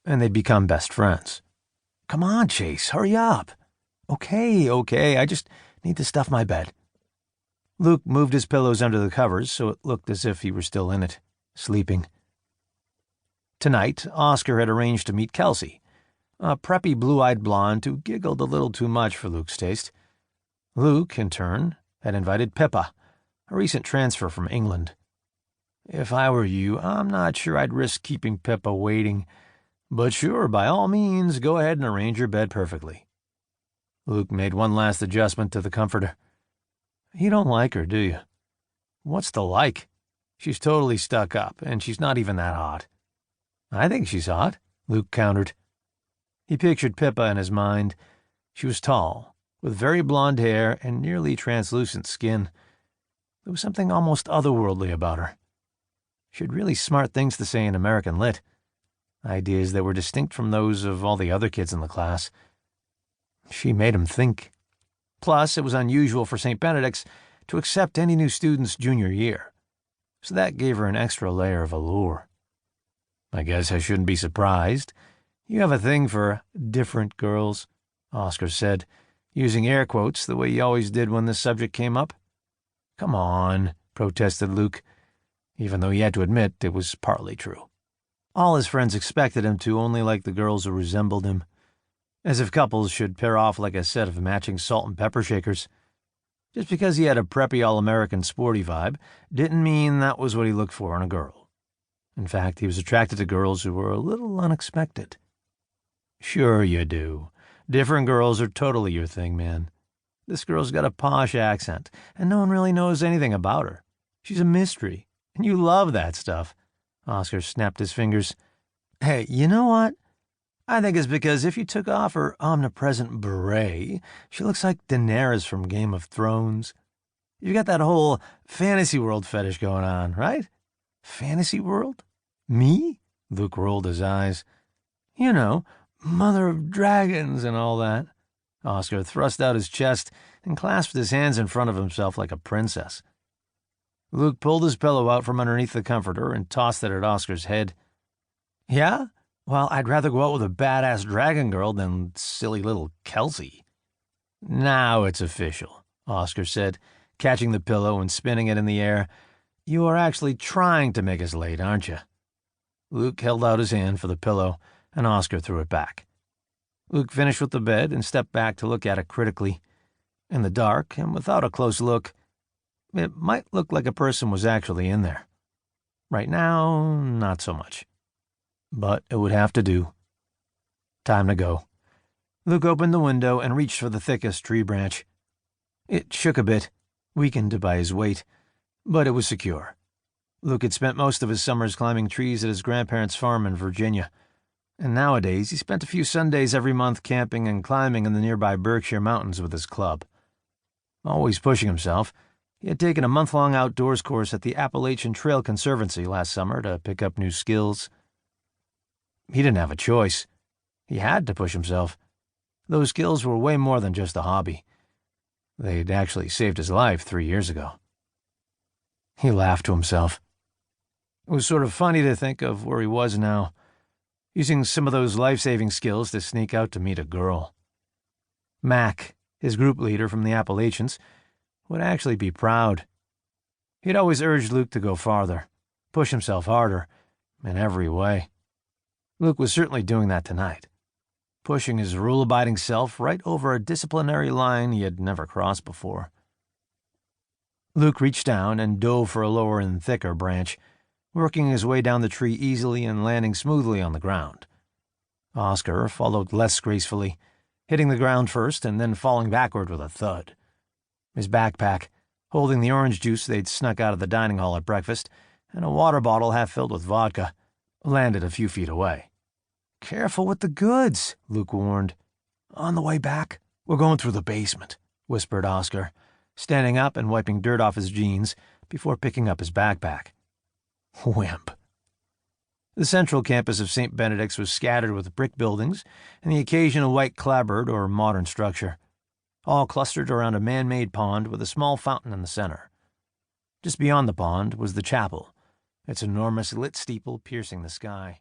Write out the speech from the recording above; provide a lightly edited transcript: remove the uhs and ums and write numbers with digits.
and they'd become best friends. "Come on, Chase, hurry up." Okay, I just need to stuff my bed." Luke moved his pillows under the covers so it looked as if he were still in it, sleeping. Tonight, Oscar had arranged to meet Kelsey, a preppy blue-eyed blonde who giggled a little too much for Luke's taste. Luke, in turn, had invited Pippa, a recent transfer from England. If I were you, I'm not sure I'd risk keeping Pippa waiting, but sure, by all means, go ahead and arrange your bed perfectly. Luke made one last adjustment to the comforter. "You don't like her, do you?" "What's the like? She's totally stuck up, and she's not even that hot." "I think she's hot," Luke countered. He pictured Pippa in his mind. She was tall, with very blonde hair and nearly translucent skin. There was something almost otherworldly about her. She had really smart things to say in American Lit, ideas that were distinct from those of all the other kids in the class. She made him think. Plus, it was unusual for St. Benedict's to accept any new students junior year, so that gave her an extra layer of allure. "I guess I shouldn't be surprised. You have a thing for different girls," Oscar said, using air quotes the way he always did when this subject came up. "Come on," protested Luke, even though he had to admit it was partly true. All his friends expected him to only like the girls who resembled him, as if couples should pair off like a set of matching salt and pepper shakers. Just because he had a preppy all-American sporty vibe didn't mean that was what he looked for in a girl. In fact, he was attracted to girls who were a little unexpected. "Sure you do. Different girls are totally your thing, man. This girl's got a posh accent, and no one really knows anything about her. She's a mystery, and you love that stuff." Oscar snapped his fingers. "Hey, you know what? I think it's because if you took off her omnipresent beret, she looks like Daenerys from Game of Thrones. You got that whole fantasy world fetish going on, right?" "Fantasy world? Me?" Luke rolled his eyes. "You know, mother of dragons and all that." Oscar thrust out his chest and clasped his hands in front of himself like a princess. Luke pulled his pillow out from underneath the comforter and tossed it at Oscar's head. "Yeah? Well, I'd rather go out with a badass dragon girl than silly little Kelsey." "Now it's official," Oscar said, catching the pillow and spinning it in the air. "You are actually trying to make us late, aren't you?" Luke held out his hand for the pillow, and Oscar threw it back. Luke finished with the bed and stepped back to look at it critically. In the dark, and without a close look, it might look like a person was actually in there. Right now, not so much. But it would have to do. Time to go. Luke opened the window and reached for the thickest tree branch. It shook a bit, weakened by his weight, but it was secure. Luke had spent most of his summers climbing trees at his grandparents' farm in Virginia, and nowadays he spent a few Sundays every month camping and climbing in the nearby Berkshire Mountains with his club. Always pushing himself, he had taken a month-long outdoors course at the Appalachian Trail Conservancy last summer to pick up new skills. He didn't have a choice. He had to push himself. Those skills were way more than just a hobby. They'd actually saved his life 3 years ago. He laughed to himself. It was sort of funny to think of where he was now, using some of those life-saving skills to sneak out to meet a girl. Mac, his group leader from the Appalachians, would actually be proud. He'd always urged Luke to go farther, push himself harder, in every way. Luke was certainly doing that tonight, pushing his rule-abiding self right over a disciplinary line he had never crossed before. Luke reached down and dove for a lower and thicker branch, working his way down the tree easily and landing smoothly on the ground. Oscar followed less gracefully, hitting the ground first and then falling backward with a thud. His backpack, holding the orange juice they'd snuck out of the dining hall at breakfast, and a water bottle half filled with vodka, landed a few feet away. "Careful with the goods," Luke warned. "On the way back, we're going through the basement," whispered Oscar, standing up and wiping dirt off his jeans before picking up his backpack. Wimp. The central campus of St. Benedict's was scattered with brick buildings and the occasional white clapboard or modern structure, all clustered around a man-made pond with a small fountain in the center. Just beyond the pond was the chapel, its enormous lit steeple piercing the sky.